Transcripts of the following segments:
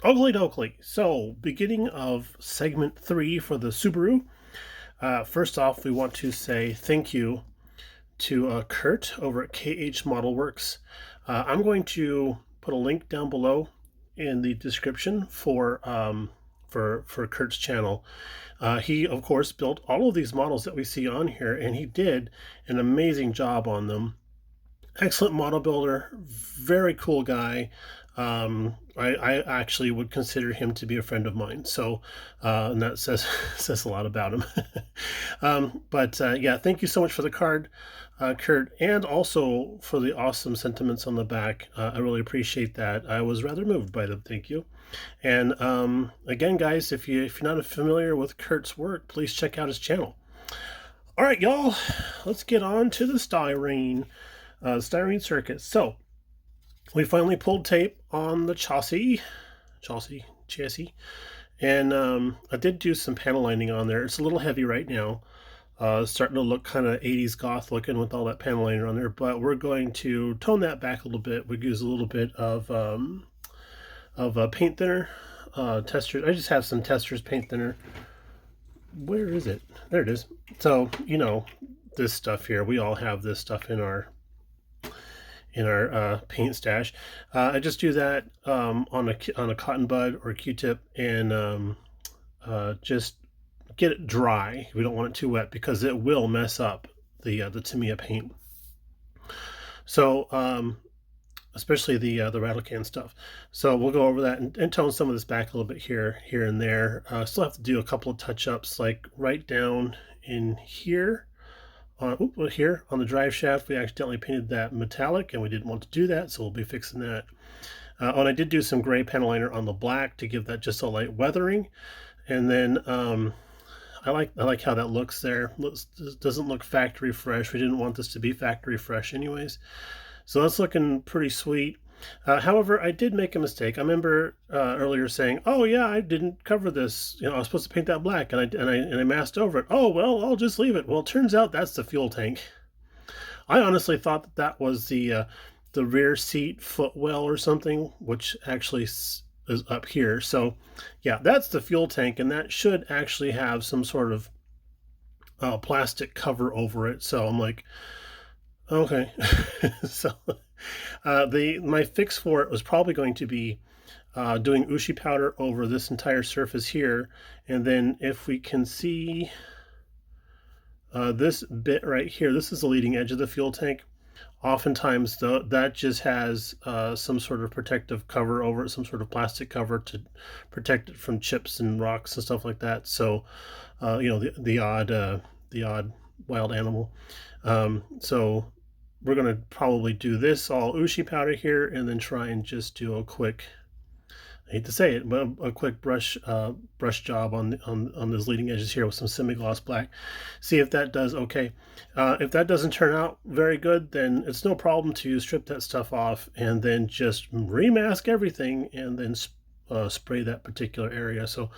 Oakley dokley. So, beginning of segment 3 for the Subaru. First off, we want to say thank you to Kurt over at KH Model Works. I'm going to put a link down below in the description for Kurt's channel. He, of course, built all of these models that we see on here, and he did an amazing job on them. Excellent model builder, very cool guy. I actually would consider him to be a friend of mine. So, and that says says a lot about him. But yeah, thank you so much for the card, Kurt, and also for the awesome sentiments on the back. I really appreciate that. I was rather moved by them. Thank you. And again, guys, if you're not familiar with Kurt's work, please check out his channel. All right, y'all, let's get on to the styrene circuit. So we finally pulled tape on the chassis, and I did do some panel lining on there. It's a little heavy right now. Starting to look kind of 80s goth looking with all that panel liner on there, but we're going to tone that back a little bit. We use a little bit of paint thinner, testers. I just have some testers paint thinner. Where is it? There it is. So, you know, this stuff here, we all have this stuff in our paint stash. I just do that on a cotton bud or a Q-tip, and just get it dry. We don't want it too wet because it will mess up the Tamiya paint. So especially the rattle can stuff. So we'll go over that and tone some of this back a little bit here and there. Still have to do a couple of touch-ups, like right down in here. Here on the drive shaft, we accidentally painted that metallic, and we didn't want to do that, so we'll be fixing that. And I did do some gray panel liner on the black to give that just a light weathering. And then I like how that looks there. Doesn't look factory fresh. We didn't want this to be factory fresh anyways. So that's looking pretty sweet. However, I did make a mistake. I remember earlier saying, "Oh yeah, I didn't cover this. You know, I was supposed to paint that black, and I masked over it. Oh well, I'll just leave it." Well, it turns out that's the fuel tank. I honestly thought that was the rear seat footwell or something, which actually is up here. So yeah, that's the fuel tank, and that should actually have some sort of plastic cover over it. So I'm like, okay. So my fix for it was probably going to be doing ushi powder over this entire surface here, and then if we can see this bit right here, this is the leading edge of the fuel tank. Oftentimes though, that just has some sort of protective cover over it, some sort of plastic cover to protect it from chips and rocks and stuff like that. So you know, the odd wild animal. So we're going to probably do this all ushi powder here, and then try and just do a quick, I hate to say it, but a quick brush job on those leading edges here with some semi-gloss black. See if that does okay. If that doesn't turn out very good, then it's no problem to strip that stuff off and then just remask everything and then spray that particular area. So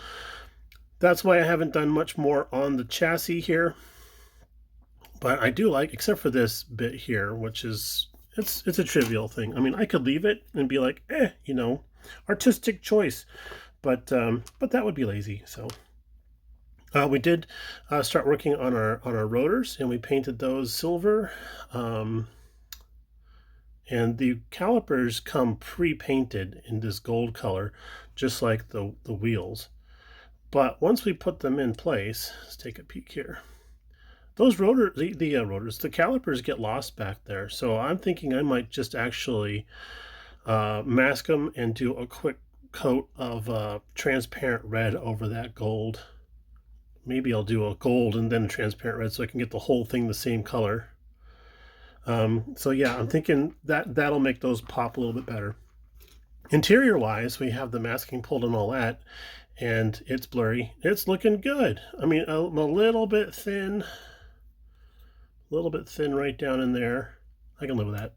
that's why I haven't done much more on the chassis here. But I do like, except for this bit here, which is, it's a trivial thing. I mean, I could leave it and be like, you know, artistic choice, but that would be lazy. So we did start working on our rotors, and we painted those silver. And the calipers come pre-painted in this gold color, just like the wheels. But once we put them in place, let's take a peek here. Those the calipers get lost back there. So I'm thinking I might just actually mask them and do a quick coat of transparent red over that gold. Maybe I'll do a gold and then a transparent red so I can get the whole thing the same color. So yeah, I'm thinking that'll make those pop a little bit better. Interior wise, we have the masking pulled and all that, and it's blurry. It's looking good. I mean, a little bit thin. A little bit thin right down in there. I can live with that.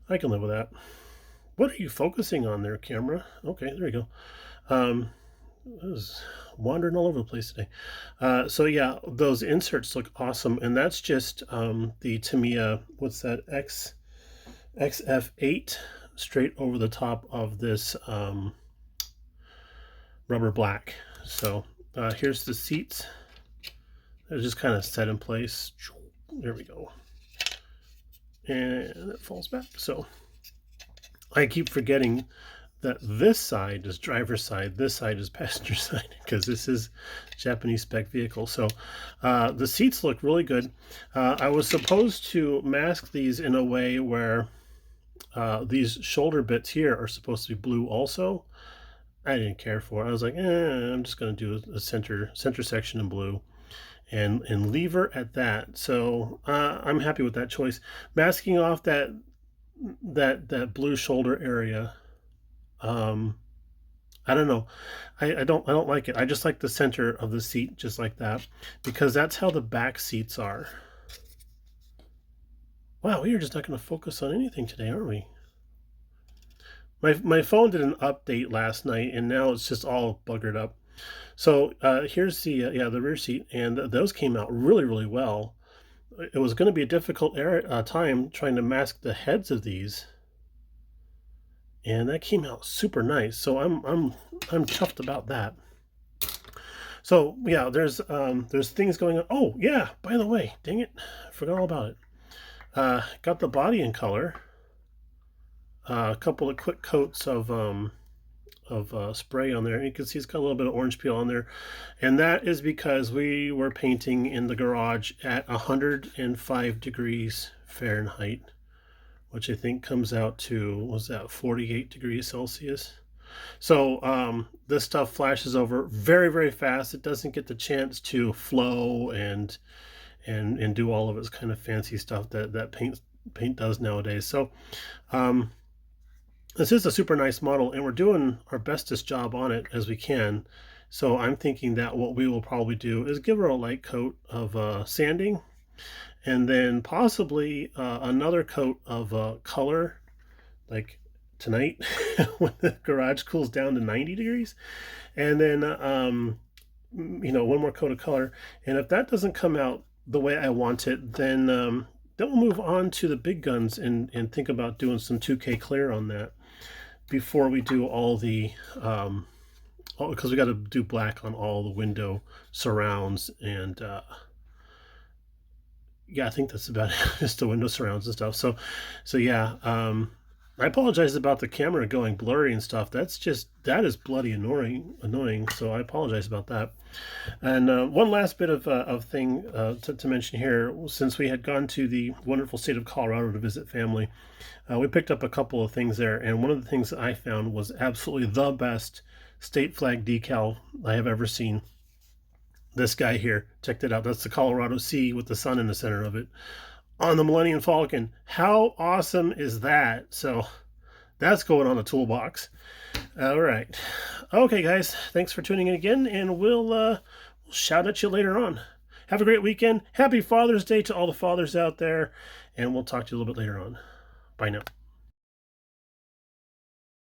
I can live with that. What are you focusing on there, camera? Okay, there you go. I was wandering all over the place today. So yeah, those inserts look awesome, and that's just the Tamiya, what's that, XF8 straight over the top of this rubber black. So here's the seats. They're just kind of set in place. There we go. And it falls back. So I keep forgetting that this side is driver's side, this side is passenger side, because this is Japanese spec vehicle. So the seats look really good. I was supposed to mask these in a way where these shoulder bits here are supposed to be blue also. I didn't care for it. I was like, I'm just going to do a center section in blue and leave her at that. So I'm happy with that choice. Masking off that blue shoulder area, I don't know. I don't like it. I just like the center of the seat just like that, because that's how the back seats are. Wow, we are just not going to focus on anything today, aren't we? My phone did an update last night, and now it's just all buggered up. So here's the the rear seat, and those came out really well. It was going to be a difficult time trying to mask the heads of these, and that came out super nice. So I'm chuffed about that. So yeah, there's things going on. Oh yeah, by the way, dang it, I forgot all about it. Got the body in color. A couple of quick coats of spray on there. You can see it's got a little bit of orange peel on there, and that is because we were painting in the garage at 105 degrees Fahrenheit, which I think comes out to, was that 48 degrees Celsius? So this stuff flashes over very fast. It doesn't get the chance to flow and do all of its kind of fancy stuff that paint does nowadays. So this is a super nice model, and we're doing our bestest job on it as we can. So I'm thinking that what we will probably do is give her a light coat of sanding, and then possibly another coat of color, like tonight when the garage cools down to 90 degrees, and then one more coat of color. And if that doesn't come out the way I want it, then we'll move on to the big guns and think about doing some 2K clear on that before we do all the because we got to do black on all the window surrounds, and yeah, I think that's about it. Just the window surrounds and stuff. So yeah, I apologize about the camera going blurry and stuff. That is bloody annoying. So I apologize about that. And one last bit of thing to mention here, since we had gone to the wonderful state of Colorado to visit family, we picked up a couple of things there, and one of the things that I found was absolutely the best state flag decal I have ever seen. This guy here, check that out. That's the Colorado Sea with the sun in the center of it on the Millennium Falcon. How awesome is that? So that's going on the toolbox. All right. Okay, guys, thanks for tuning in again, and we'll shout at you later on. Have a great weekend. Happy Father's Day to all the fathers out there, and we'll talk to you a little bit later on. Bye now.